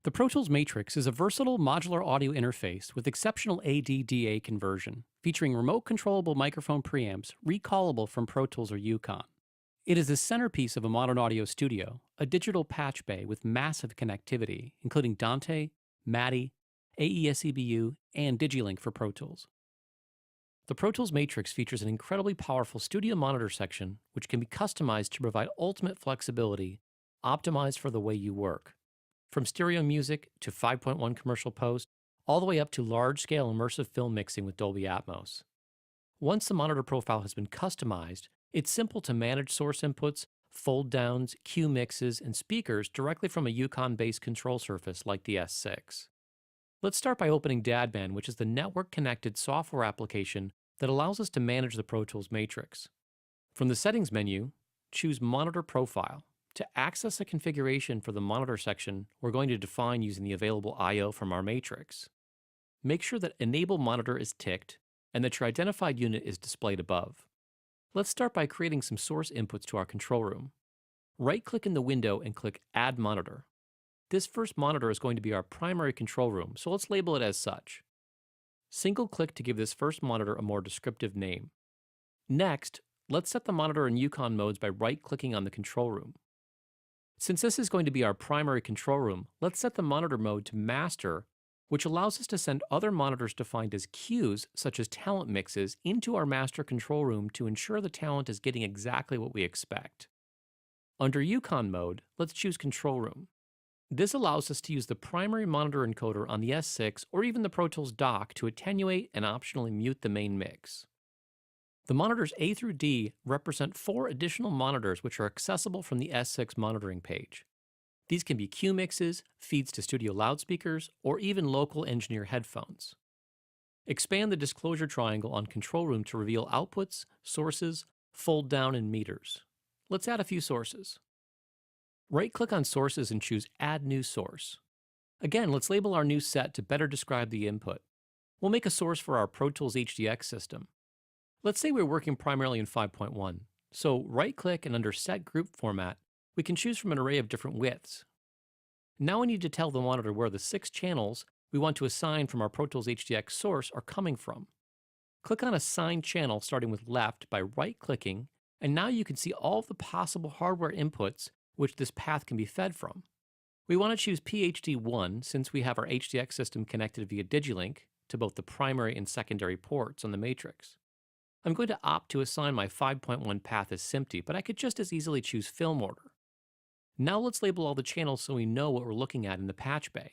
The Pro Tools Matrix is a versatile modular audio interface with exceptional ADDA conversion, featuring remote controllable microphone preamps recallable from Pro Tools or Yukon. It is the centerpiece of a modern audio studio, a digital patch bay with massive connectivity, including Dante, MADI, AES-EBU, and DigiLink for Pro Tools. The Pro Tools Matrix features an incredibly powerful studio monitor section, which can be customized to provide ultimate flexibility, optimized for the way you work. From stereo music to 5.1 commercial post, all the way up to large-scale immersive film mixing with Dolby Atmos. Once the monitor profile has been customized, it's simple to manage source inputs, fold downs, cue mixes, and speakers directly from a Yukon-based control surface like the S6. Let's start by opening DADBand, which is the network-connected software application that allows us to manage the Pro Tools Matrix. From the Settings menu, choose Monitor Profile. To access a configuration for the monitor section, we're going to define using the available I/O from our matrix. Make sure that Enable Monitor is ticked and that your identified unit is displayed above. Let's start by creating some source inputs to our control room. Right-click in the window and click Add Monitor. This first monitor is going to be our primary control room, so let's label it as such. Single-click to give this first monitor a more descriptive name. Next, let's set the monitor in Yukon modes by right-clicking on the control room. Since this is going to be our primary control room, let's set the monitor mode to Master, which allows us to send other monitors defined as cues, such as talent mixes, into our master control room to ensure the talent is getting exactly what we expect. Under Yukon mode, let's choose Control Room. This allows us to use the primary monitor encoder on the S6 or even the Pro Tools dock to attenuate and optionally mute the main mix. The monitors A through D represent 4 additional monitors which are accessible from the S6 monitoring page. These can be cue mixes, feeds to studio loudspeakers, or even local engineer headphones. Expand the disclosure triangle on Control Room to reveal outputs, sources, fold down, and meters. Let's add a few sources. Right-click on Sources and choose Add New Source. Again, let's label our new set to better describe the input. We'll make a source for our Pro Tools HDX system. Let's say we're working primarily in 5.1, so right-click and under Set Group Format, we can choose from an array of different widths. Now we need to tell the monitor where the 6 channels we want to assign from our Pro Tools HDX source are coming from. Click on Assign Channel starting with left by right-clicking, and now you can see all of the possible hardware inputs which this path can be fed from. We want to choose PHD1 since we have our HDX system connected via DigiLink to both the primary and secondary ports on the matrix. I'm going to opt to assign my 5.1 path as SMPTE, but I could just as easily choose Film Order. Now let's label all the channels so we know what we're looking at in the patch bay.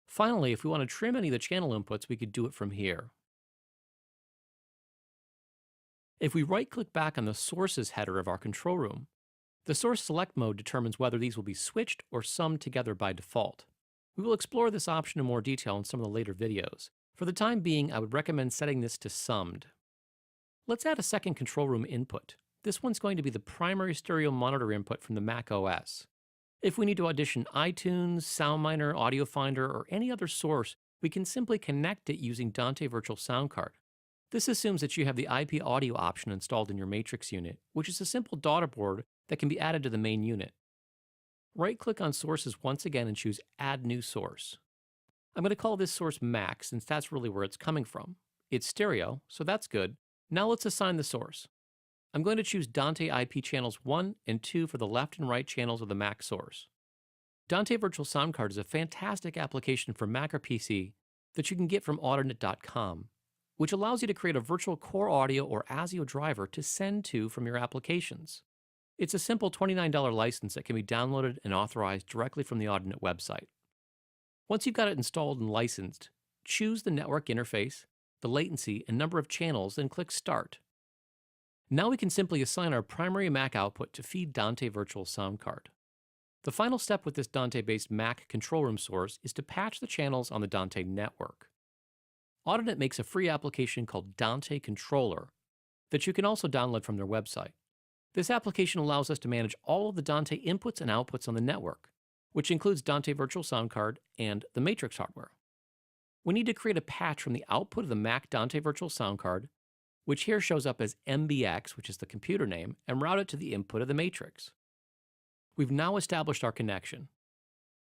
Finally, if we want to trim any of the channel inputs, we could do it from here. If we right-click back on the Sources header of our control room, the Source Select mode determines whether these will be switched or summed together by default. We will explore this option in more detail in some of the later videos. For the time being, I would recommend setting this to Summed. Let's add a second control room input. This one's going to be the primary stereo monitor input from the Mac OS. If we need to audition iTunes, SoundMiner, Audio Finder, or any other source, we can simply connect it using Dante Virtual Sound Card. This assumes that you have the IP audio option installed in your Matrix unit, which is a simple daughter board that can be added to the main unit. Right-click on Sources once again and choose Add New Source. I'm going to call this source Mac since that's really where it's coming from. It's stereo, so that's good. Now let's assign the source. I'm going to choose Dante IP channels 1 and 2 for the left and right channels of the Mac source. Dante Virtual Sound Card is a fantastic application for Mac or PC that you can get from Audinate.com, which allows you to create a virtual core audio or ASIO driver to send to from your applications. It's a simple $29 license that can be downloaded and authorized directly from the Audinate website. Once you've got it installed and licensed, choose the network interface, the latency, and number of channels, then click Start. Now we can simply assign our primary Mac output to feed Dante Virtual Sound Card. The final step with this Dante-based Mac control room source is to patch the channels on the Dante network. Audinate makes a free application called Dante Controller that you can also download from their website. This application allows us to manage all of the Dante inputs and outputs on the network, which includes Dante Virtual Sound Card and the Matrix hardware. We need to create a patch from the output of the Mac Dante Virtual Sound Card, which here shows up as MBX, which is the computer name, and route it to the input of the Matrix. We've now established our connection.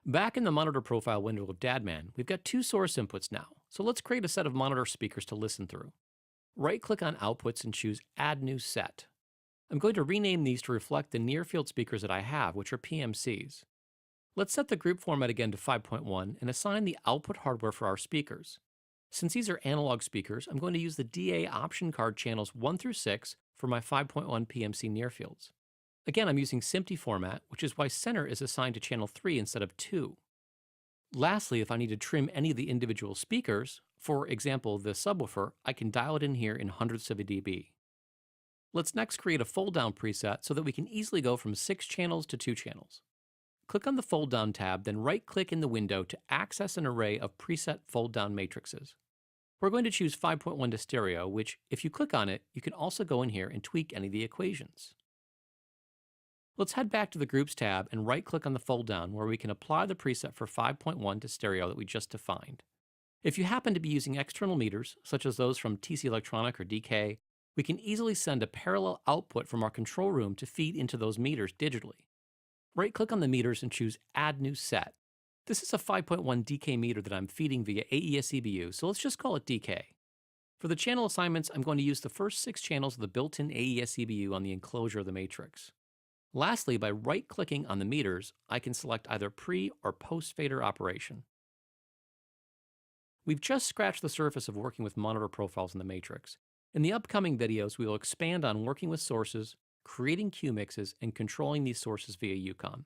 Back in the monitor profile window of Dadman, we've got two source inputs now, so let's create a set of monitor speakers to listen through. Right-click on Outputs and choose Add New Set. I'm going to rename these to reflect the near-field speakers that I have, which are PMCs. Let's set the group format again to 5.1 and assign the output hardware for our speakers. Since these are analog speakers, I'm going to use the DA option card channels 1 through 6 for my 5.1 PMC near-fields. Again, I'm using SMPTE format, which is why center is assigned to channel 3 instead of 2. Lastly, if I need to trim any of the individual speakers, for example the subwoofer, I can dial it in here in hundredths of a dB. Let's next create a fold-down preset so that we can easily go from 6 channels to 2 channels. Click on the fold-down tab, then right-click in the window to access an array of preset fold-down matrices. We're going to choose 5.1 to stereo, which, if you click on it, you can also go in here and tweak any of the equations. Let's head back to the Groups tab and right-click on the fold-down where we can apply the preset for 5.1 to stereo that we just defined. If you happen to be using external meters, such as those from TC Electronic or DK, we can easily send a parallel output from our control room to feed into those meters digitally. Right-click on the meters and choose Add New Set. This is a 5.1 DK meter that I'm feeding via AES EBU, so let's just call it DK. For the channel assignments, I'm going to use the first 6 channels of the built-in AES EBU on the enclosure of the matrix. Lastly, by right-clicking on the meters, I can select either pre- or post-fader operation. We've just scratched the surface of working with monitor profiles in the matrix. In the upcoming videos, we will expand on working with sources, creating Q mixes, and controlling these sources via UConn.